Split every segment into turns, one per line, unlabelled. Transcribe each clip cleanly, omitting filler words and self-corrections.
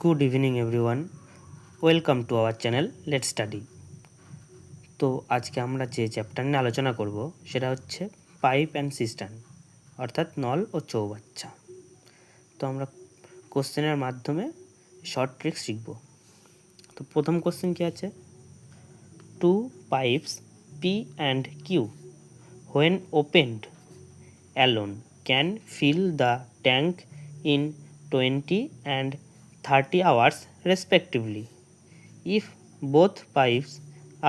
Good evening everyone, welcome to our channel let's study. তো আজকে আমরা যে চ্যাপ্টার নিয়ে আলোচনা করব সেটা হচ্ছে পাইপ অ্যান্ড সিস্টার্ন, অর্থাৎ নল ও চৌবাচ্চা। তো আমরা কোশ্চেনের মাধ্যমে শর্ট ট্রিক্স শিখব। তো প্রথম কোশ্চেন কি আছে, two pipes P and Q when opened alone can fill the tank in 20 and 30 hours respectively. If both pipes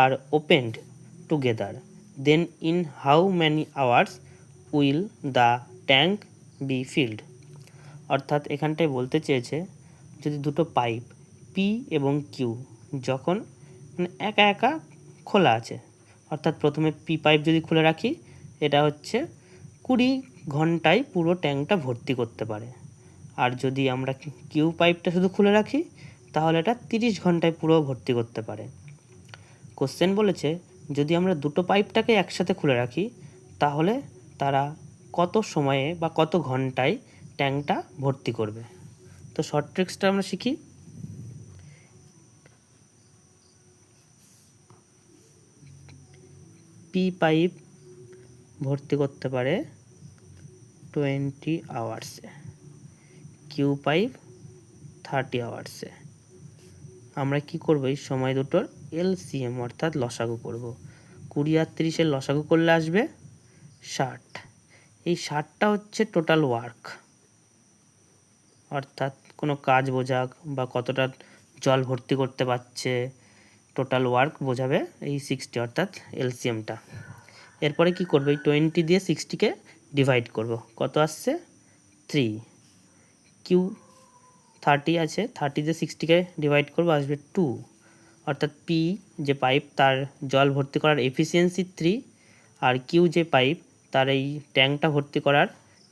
are opened together, then in how many hours will the tank be filled? অর্থাৎ এখানটায় বলতে চেয়েছে যদি দুটো pipe P এবং Q যখন একা একা খোলা আছে, অর্থাৎ প্রথমে পি পাইপ যদি খুলে রাখি, এটা হচ্ছে 20 ঘন্টায় পুরো ট্যাঙ্কটা ভর্তি করতে পারে। আর যদি আমরা কিউ পাইপটা শুধু খুলে রাখি তাহলে এটা 30 ঘন্টায় পুরো ভর্তি করতে পারে। কোশ্চেন বলেছে যদি আমরা দুটো পাইপটাকে একসাথে খুলে রাখি তাহলে তারা কত সময়ে বা কত ঘন্টায় ট্যাঙ্কটা ভর্তি করবে। তো শর্ট ট্রিক্সটা আমরা শিখি। পি পাইপ ভর্তি করতে পারে 20 আওয়ার্সে, কিউ পাইপ 30 আওয়ার্সে। আমরা কি করব, এই সময় দুটোর এলসিএম অর্থাৎ লসাগু করব। 20 আর 30-এর লসাগু করলে আসবে 60। এই 60টা হচ্ছে টোটাল ওয়ার্ক, অর্থাৎ কোনো কাজ বোঝাক বা কতটা জল ভর্তি করতে পারছে, টোটাল ওয়ার্ক বোঝাবে এই 60 অর্থাৎ এলসিএমটা। এরপরে কি করব, এই 20 দিয়ে 60কে ডিভাইড করব, কত আসছে 3। কিউ 30 আছে, 30 দিয়ে 60কে ডিভাইড করব, আসবে 2। অর্থাৎ পি যে পাইপ তার জল ভর্তি করার এফিসিয়েন্সি 3, আর কিউ যে পাইপ তার এই ট্যাঙ্কটা ভর্তি করার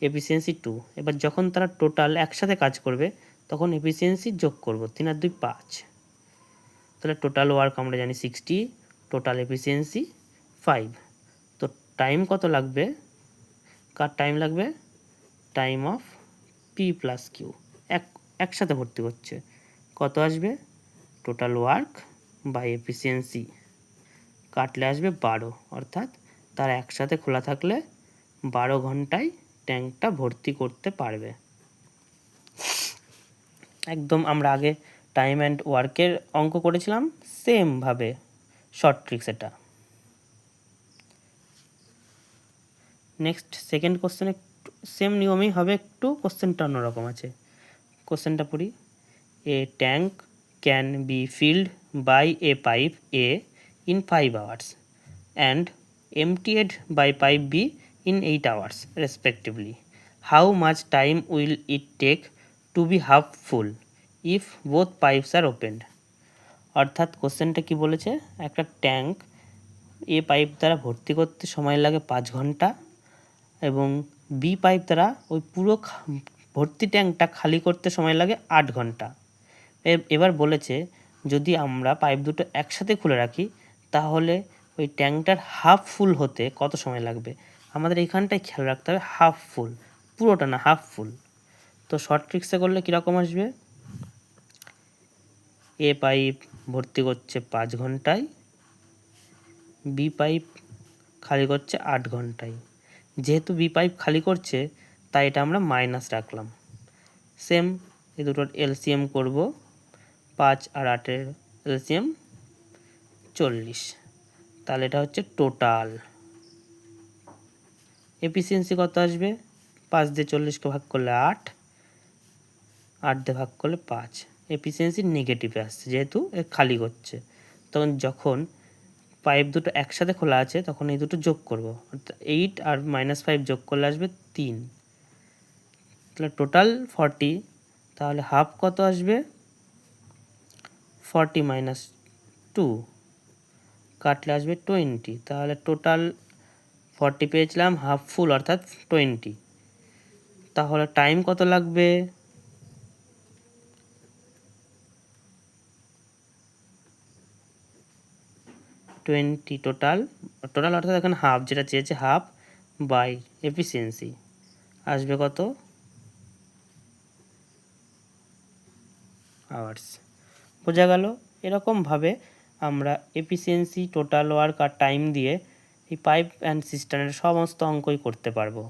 এফিসিয়েন্সি 2। এবার যখন তারা টোটাল একসাথে কাজ করবে তখন এফিসিয়েন্সি যোগ করব, 3 আর 2 5। তাহলে টোটাল ওয়ার্ক আমরা জানি 60, টোটাল এফিসিয়েন্সি 5। তো টাইম কত লাগবে, কার টাইম লাগবে, time of P plus Q একসাথে ভর্তি করছে, কত আসবে, টোটাল ওয়ার্ক বাই এফিসিয়েন্সি কাটলে আসবে 12। অর্থাৎ তারা একসাথে খোলা থাকলে 12 ঘন্টায় ট্যাঙ্কটা ভর্তি করতে পারবে। একদম আমরা আগে টাইম অ্যান্ড ওয়ার্কের অঙ্ক করেছিলাম সেমভাবে শর্ট ট্রিক্স এটা। নেক্সট সেকেন্ড কোশ্চেনে সেম নিয়মেই হবে, একটু কোশ্চেনটা অন্যরকম আছে। কোশ্চেনটা পড়ি, a tank can be filled by a pipe A in 5 hours and emptied by pipe B in 8 hours respectively. How much time will it take to be half full if both pipes are opened? অর্থাৎ কোশ্চেনটা কি বলেছে, একটা tank এ pipe দ্বারা ভর্তি করতে সময় লাগে 5 ঘন্টা এবং বি পাইপ দ্বারা ওই পুরো ভর্তি ট্যাঙ্কটা খালি করতে সময় লাগে 8 ঘন্টা। এবার বলেছে যদি আমরা পাইপ দুটো একসাথে খুলে রাখি তাহলে ওই ট্যাঙ্কটার হাফ ফুল হতে কত সময় লাগবে। আমাদের এইখানটায় খেয়াল রাখতে হবে হাফ ফুল, পুরোটা না, হাফ ফুল। তো শর্ট ট্রিক্সে করলে কীরকম আসবে, এ পাইপ ভর্তি করছে 5 ঘন্টায়, বি পাইপ খালি করছে 8 ঘন্টায়। যেহেতু বি পাইপ খালি করছে তাই এটা আমরা মাইনাস রাখলাম। সেম এই দুটোর এলসিএম করব, 5 আর 8-এর এলসিএম 40। তাহলে এটা হচ্ছে টোটাল এফিসিয়েন্সি কত আসবে, 5 দিয়ে 40কে ভাগ করলে 8, 8 দিয়ে ভাগ করলে 5। এফিসিয়েন্সি নেগেটিভে আসছে যেহেতু খালি করছে। তখন যখন পাইপ দুটো একসাথে খোলা আছে তখন এই দুটো যোগ করব, অর্থাৎ 8 আর -5 যোগ করলে আসবে 3। তাহলে টোটাল 40। তাহলে হাফ কত আসবে, 40 - 2 কাটলে আসবে 20। তাহলে টোটাল 40 পেয়েছিলাম, হাফ ফুল অর্থাৎ 20। তাহলে টাইম কত লাগবে, 20 টোটাল অর্থাৎ এখানে হাফ যেটা চেয়েছে, হাফ বাই এফিসিয়েন্সি, আসবে কত আওয়ার্স। বোঝা গেল? এরকমভাবে আমরা এফিসিয়েন্সি, টোটাল ওয়ার্ক আর টাইম দিয়ে এই পাইপ অ্যান্ড সিস্টেমের সমস্ত অঙ্কই করতে পারবো।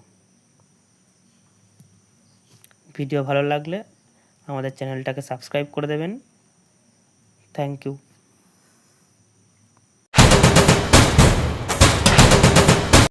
ভিডিও ভালো লাগলে আমাদের চ্যানেলটাকে সাবস্ক্রাইব করে দেবেন। Thank you.